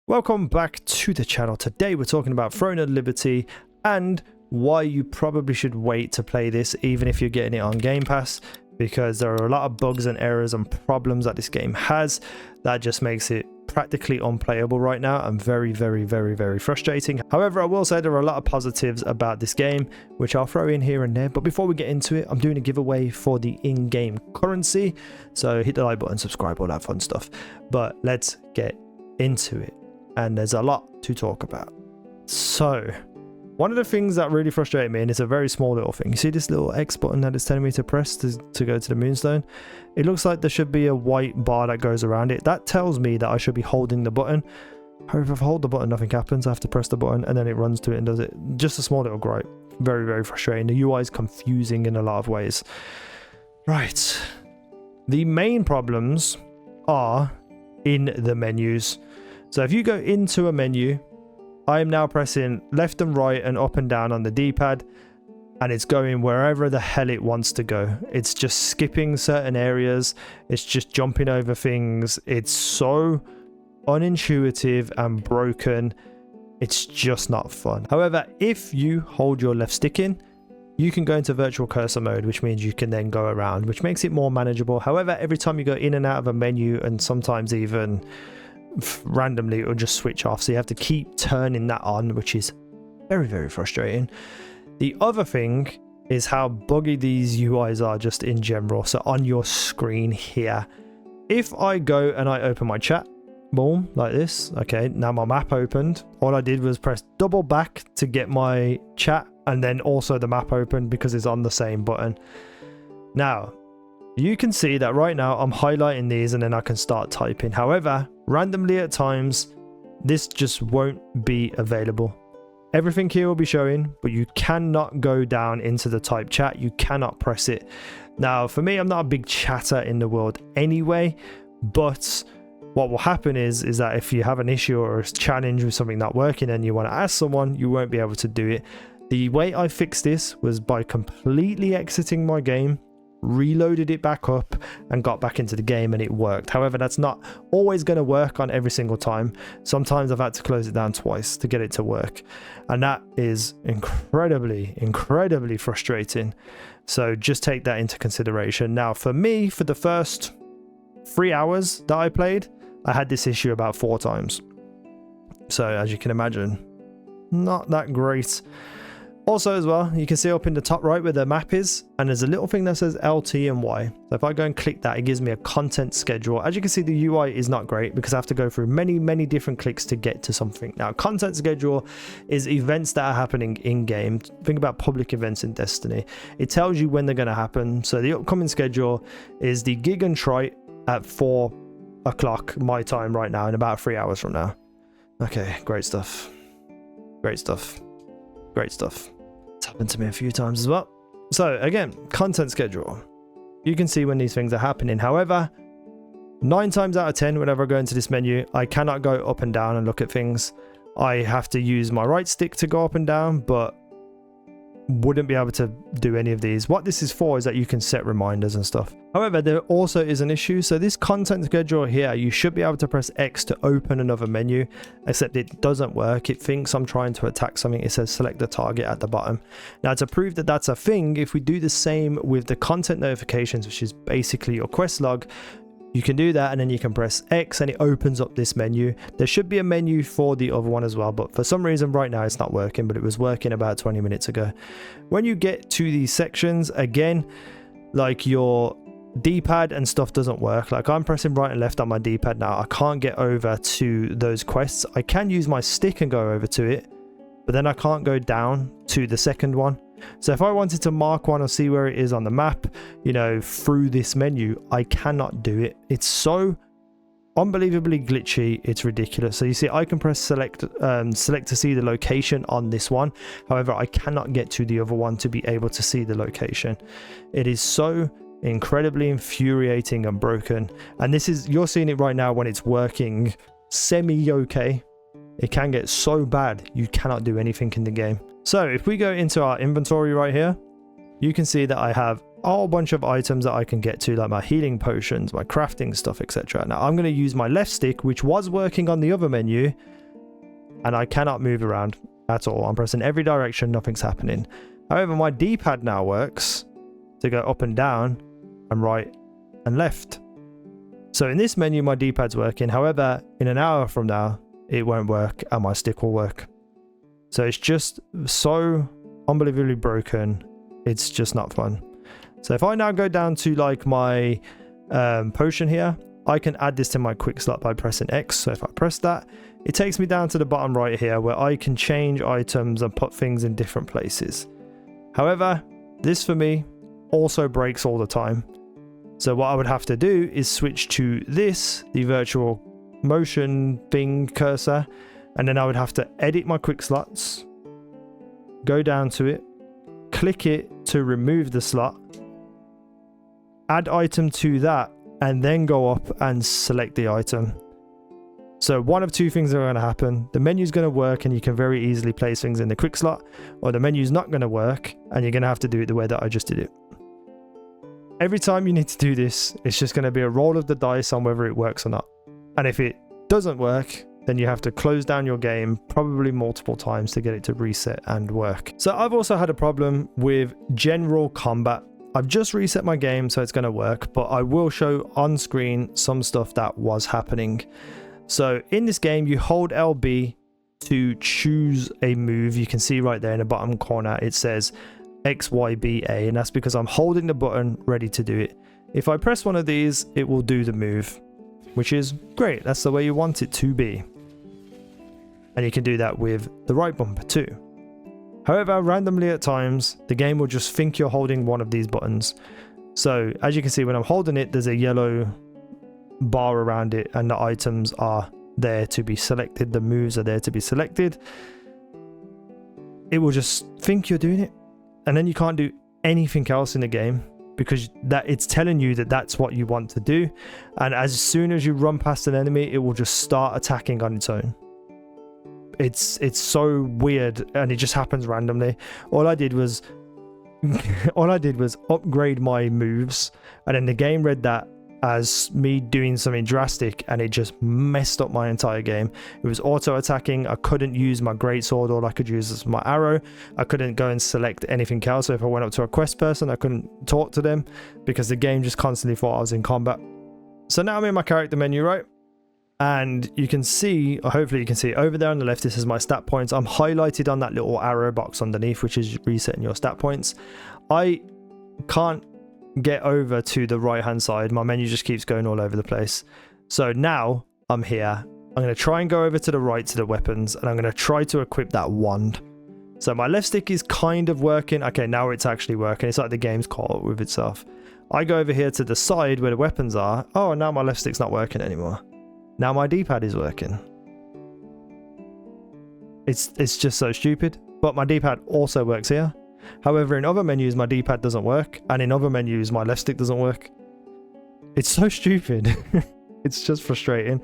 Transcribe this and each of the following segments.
Welcome back to the channel. Today we're talking about Throne of Liberty and why you probably should wait to play this even if you're getting it on Game Pass, because there are a lot of bugs and errors and problems that this game has that just makes it practically unplayable right now and very frustrating. However, I will say there are a lot of positives about this game which I'll throw in here and there, but before we get into it, I'm doing a giveaway for the in-game currency, so hit the like button, subscribe, all that fun stuff. But let's get into it, and there's a lot to talk about. So one of the things that really frustrated me, and it's a very small little thing, you see this little X button that it's telling me to press to go to the moonstone? It looks like there should be a white bar that goes around it. That tells me that I should be holding the button. However, if I hold the button, nothing happens. I have to press the button and then it runs to it and does it. Just a small little gripe. Very frustrating. The UI is confusing in a lot of ways. Right. The main problems are in the menus. So if you go into a menu, I am now pressing left and right and up and down on the D-pad, and it's going wherever the hell it wants to go. It's just skipping certain areas. It's just jumping over things. It's so unintuitive and broken. It's just not fun. However, if you hold your left stick in, you can go into virtual cursor mode, which means you can then go around, which makes it more manageable. However, every time you go in and out of a menu, and sometimes even randomly it will just switch off, so you have to keep turning that on, which is very frustrating. The other thing is how buggy these UIs are just in general. So on your screen here, if I go and I open my chat, boom, like this, okay, now my map opened. All I did was press double back to get my chat, and then also the map opened because it's on the same button. Now you can see that right now I'm highlighting these and then I can start typing. However, randomly at times this just won't be available. Everything here will be showing, but you cannot go down into the type chat. You cannot press it. Now for me, I'm not a big chatter in the world anyway, but what will happen is that if you have an issue or a challenge with something not working and you want to ask someone, you won't be able to do it. The way I fixed this was by completely exiting my game, reloaded it back up and got back into the game, and it worked. However, that's not always going to work on every single time. Sometimes I've had to close it down twice to get it to work, and that is incredibly frustrating. So just take that into consideration. Now for me, for the first 3 hours that I played, I had this issue about 4 times. So as you can imagine, not that great. Also as well, you can see up in the top right where the map is, and there's a little thing that says LT and Y. So if I go and click that, it gives me a content schedule. As you can see, the UI is not great because I have to go through many different clicks to get to something. Now, content schedule is events that are happening in game. Think about public events in Destiny. It tells you when they're going to happen. So the upcoming schedule is the gig and trite at 4 o'clock my time right now, in about 3 hours from now. Okay, great stuff. It's happened to me a few times as well. So again, content schedule. You can see when these things are happening. However, 9 times out of 10, whenever I go into this menu, I cannot go up and down and look at things. I have to use my right stick to go up and down, but wouldn't be able to do any of these. What this is for is that you can set reminders and stuff. However, there also is an issue. So this content schedule here, you should be able to press X to open another menu, except it doesn't work. It thinks I'm trying to attack something. It says select the target at the bottom. Now to prove that that's a thing, if we do the same with the content notifications, which is basically your quest log, you can do that and then you can press X and it opens up this menu. There should be a menu for the other one as well, but for some reason right now it's not working, but it was working about 20 minutes ago. When you get to these sections, again, like your D-pad and stuff doesn't work. Like I'm pressing right and left on my D-pad now. I can't get over to those quests. I can use my stick and go over to it, but then I can't go down to the second one. So if I wanted to mark one or see where it is on the map, you know, through this menu, I cannot do it. It's so unbelievably glitchy, it's ridiculous. So you see, I can press select to see the location on this one. However, I cannot get to the other one to be able to see the location. It is so incredibly infuriating and broken. And this is, you're seeing it right now when it's working semi-okay. It can get so bad you cannot do anything in the game. So if we go into our inventory right here, you can see that I have a whole bunch of items that I can get to, like my healing potions, my crafting stuff, etc. Now I'm going to use my left stick, which was working on the other menu, and I cannot move around at all. I'm pressing every direction, nothing's happening. However, my D-pad now works to go up and down and right and left. So in this menu, my D-pad's working. However, in an hour from now, it won't work and my stick will work. So it's just so unbelievably broken. It's just not fun. So if I now go down to like my potion here, I can add this to my quick slot by pressing X. So if I press that, it takes me down to the bottom right here where I can change items and put things in different places. However, this for me also breaks all the time. So what I would have to do is switch to this, the virtual motion thing cursor, and then I would have to edit my quick slots, go down to it, click it to remove the slot, add item to that, and then go up and select the item. So one of two things are going to happen. The menu's going to work and you can very easily place things in the quick slot, or the menu's not going to work and you're going to have to do it the way that I just did it. Every time you need to do this, it's just going to be a roll of the dice on whether it works or not. And if it doesn't work, then you have to close down your game probably multiple times to get it to reset and work. So I've also had a problem with general combat. I've just reset my game so it's going to work, but I will show on screen some stuff that was happening. So in this game, you hold LB to choose a move. You can see right there in the bottom corner, it says X, Y, B, A, and that's because I'm holding the button ready to do it. If I press one of these, it will do the move, which is great. That's the way you want it to be. And you can do that with the right bumper too. However, randomly at times, the game will just think you're holding one of these buttons. So as you can see, when I'm holding it, there's a yellow bar around it and the items are there to be selected. The moves are there to be selected. It will just think you're doing it. And then you can't do anything else in the game because that it's telling you that that's what you want to do. And as soon as you run past an enemy, it will just start attacking on its own. It's so weird and it just happens randomly. All I did was upgrade my moves, and then the game read that as me doing something drastic and it just messed up my entire game. It was auto attacking. I couldn't use my greatsword. All I could use is my arrow. I couldn't go and select anything else. So if I went up to a quest person, I couldn't talk to them because the game just constantly thought I was in combat. So now I'm in my character menu, right? And you can see, or hopefully you can see over there on the left, this is my stat points. I'm highlighted on that little arrow box underneath, which is resetting your stat points. I can't get over to the right hand side. My menu just keeps going all over the place. So now I'm here. I'm going to try and go over to the right to the weapons, and I'm going to try to equip that wand. So my left stick is kind of working. Okay, now it's actually working. It's like the game's caught up with itself. I go over here to the side where the weapons are. Oh, now my left stick's not working anymore. Now my D-pad is working. It's just so stupid. But my D-pad also works here. However, in other menus, my D-pad doesn't work. And in other menus, my left stick doesn't work. It's so stupid. It's just frustrating.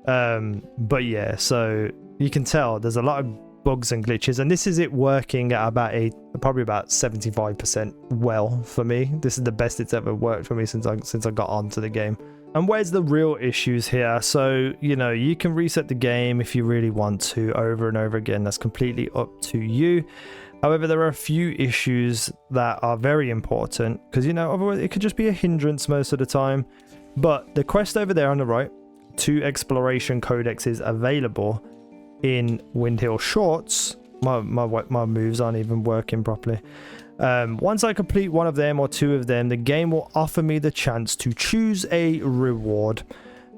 But yeah, so you can tell there's a lot of bugs and glitches. And this is it working at about probably about 75% well for me. This is the best it's ever worked for me since I got onto the game. And where's the real issues here? So, you know, you can reset the game if you really want to over and over again. That's completely up to you. However, there are a few issues that are very important because, you know, otherwise it could just be a hindrance most of the time. But the quest over there on the right, 2 exploration codexes available in Windhill Shorts. My moves aren't even working properly. Once I complete one of them or 2 of them, the game will offer me the chance to choose a reward.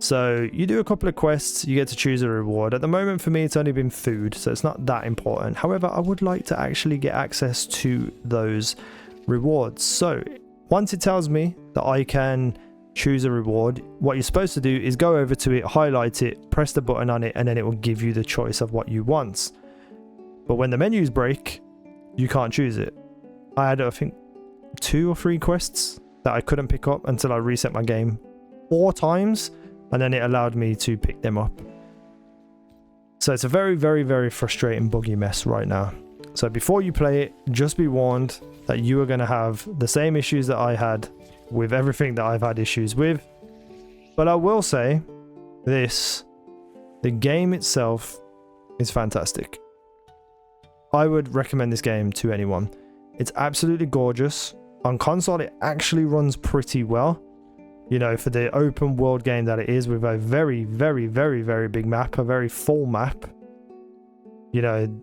So you do a couple of quests, you get to choose a reward. At the moment for me, it's only been food, so it's not that important. However, I would like to actually get access to those rewards. So once it tells me that I can choose a reward, what you're supposed to do is go over to it, highlight it, press the button on it, and then it will give you the choice of what you want. But when the menus break, you can't choose it. I had, I think, 2 or 3 quests that I couldn't pick up until I reset my game 4 times, and then it allowed me to pick them up. So it's a very, very, very frustrating buggy mess right now. So before you play it, just be warned that you are going to have the same issues that I had with everything that I've had issues with. But I will say this, the game itself is fantastic. I would recommend this game to anyone. It's absolutely gorgeous. On console, it actually runs pretty well. You know, for the open world game that it is, with a very, very, very, very big map, a very full map. You know,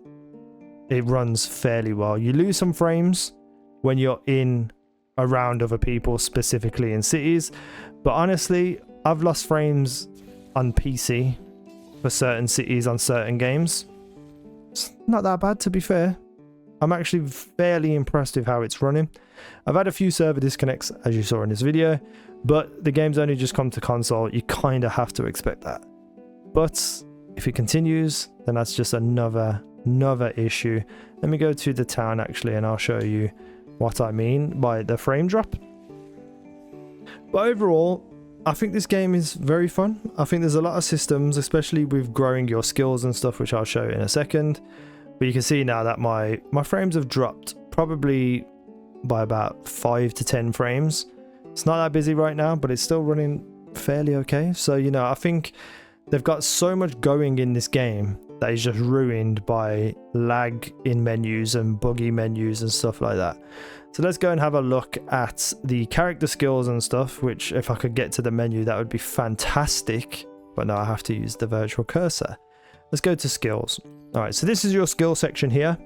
it runs fairly well. You lose some frames when you're in around other people, specifically in cities. But honestly, I've lost frames on PC for certain cities on certain games. It's not that bad, to be fair. I'm actually fairly impressed with how it's running. I've had a few server disconnects, as you saw in this video, but the game's only just come to console. You kind of have to expect that. But if it continues, then that's just another issue. Let me go to the town actually, and I'll show you what I mean by the frame drop. But overall, I think this game is very fun. I think there's a lot of systems, especially with growing your skills and stuff, which I'll show you in a second. But you can see now that my frames have dropped probably by about 5 to 10 frames. It's not that busy right now, but it's still running fairly okay. So, you know, I think they've got so much going in this game that is just ruined by lag in menus and buggy menus and stuff like that. So let's go and have a look at the character skills and stuff, which if I could get to the menu, that would be fantastic. But no, I have to use the virtual cursor. Let's go to skills. All right, so this is your skill section here.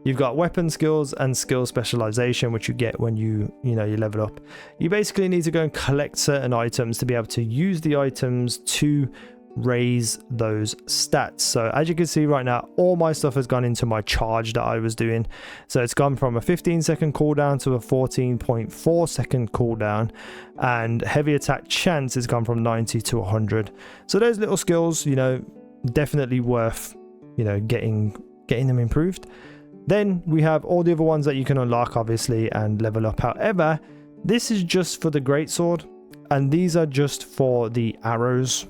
You've got weapon skills and skill specialization, which you get when you level up. You basically need to go and collect certain items to be able to use the items to raise those stats. So as you can see right now, all my stuff has gone into my charge that I was doing. So it's gone from a 15-second cooldown to a 14.4-second cooldown, and heavy attack chance has gone from 90 to 100. So those little skills, you know, definitely worth, you know, getting them improved. Then we have all the other ones that you can unlock, obviously, and level up. However, this is just for the greatsword, and these are just for the arrows.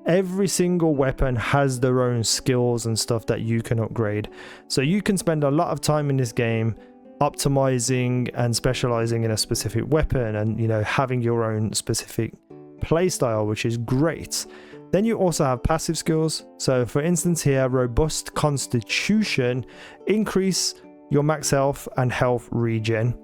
Every single weapon has their own skills and stuff that you can upgrade. So you can spend a lot of time in this game optimizing and specializing in a specific weapon, and, you know, having your own specific playstyle, which is great. Then you also have passive skills. So for instance here, robust constitution, increase your max health and health regen.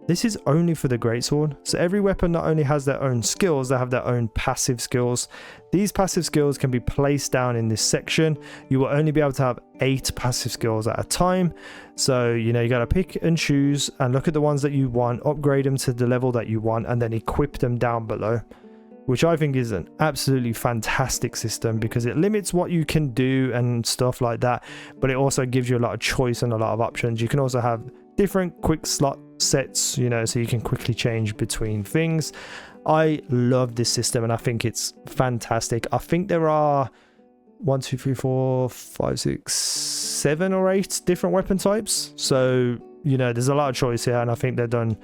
This is only for the greatsword. So every weapon not only has their own skills, they have their own passive skills. These passive skills can be placed down in this section. You will only be able to have 8 passive skills at a time. So, you know, you got to pick and choose and look at the ones that you want, upgrade them to the level that you want, and then equip them down below, which I think is an absolutely fantastic system because it limits what you can do and stuff like that, but it also gives you a lot of choice and a lot of options. You can also have different quick slot sets, you know, so you can quickly change between things. I love this system and I think it's fantastic. I think there are 1, 2, 3, 4, 5, 6, 7 or 8 different weapon types. So, you know, there's a lot of choice here, and I think they've done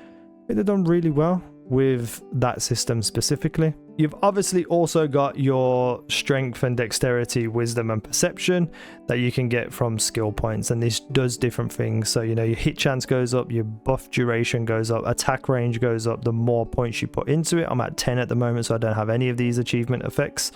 really well with that system specifically. You've obviously also got your strength and dexterity, wisdom and perception that you can get from skill points, and this does different things. So, you know, your hit chance goes up, your buff duration goes up, attack range goes up the more points you put into it. I'm at 10 at the moment, so I don't have any of these achievement effects.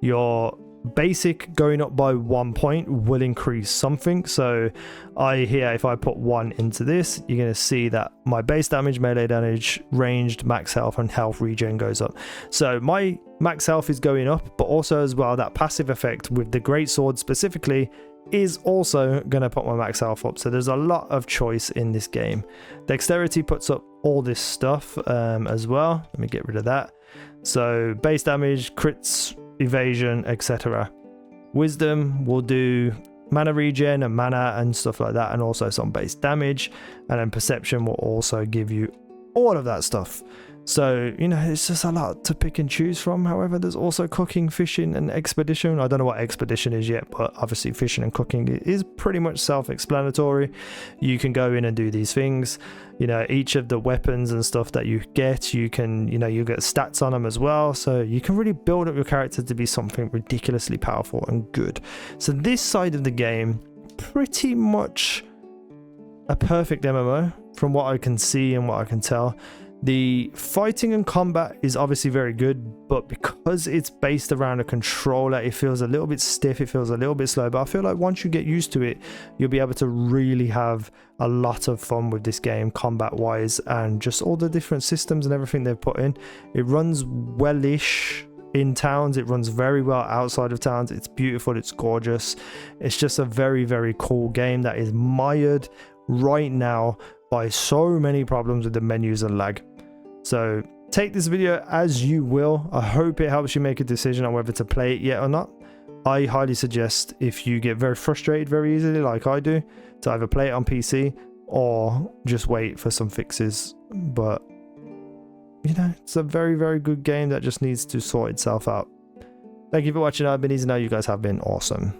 Your basic going up by 1 point will increase something. So if I put 1 into this, you're going to see that my base damage, melee damage, ranged, max health and health regen goes up. So my max health is going up, but also as well that passive effect with the greatsword specifically is also going to put my max health up. So there's a lot of choice in this game. Dexterity puts up all this stuff as well. Let me get rid of that. So base damage, crits, evasion, etc. Wisdom will do mana regen and mana and stuff like that, and also some base damage, and then perception will also give you all of that stuff. So, you know, it's just a lot to pick and choose from. However, there's also cooking, fishing and expedition. I don't know what expedition is yet, but obviously fishing and cooking is pretty much self-explanatory. You can go in and do these things. You know, each of the weapons and stuff that you get, you can, you know, you get stats on them as well. So you can really build up your character to be something ridiculously powerful and good. So this side of the game, pretty much a perfect MMO from what I can see and what I can tell. The fighting and combat is obviously very good, but because it's based around a controller, it feels a little bit stiff, it feels a little bit slow. But I feel like once you get used to it, you'll be able to really have a lot of fun with this game combat wise, and just all the different systems and everything they've put in. It runs well-ish in towns, it runs very well outside of towns. It's beautiful, it's gorgeous. It's just a very, very cool game that is mired right now by so many problems with the menus and lag. So take this video as you will. I hope it helps you make a decision on whether to play it yet or not. I highly suggest, if you get very frustrated very easily like I do, to either play it on PC or just wait for some fixes. But you know, it's a very, very good game that just needs to sort itself out. Thank you for watching. I've been easynow. You guys have been awesome.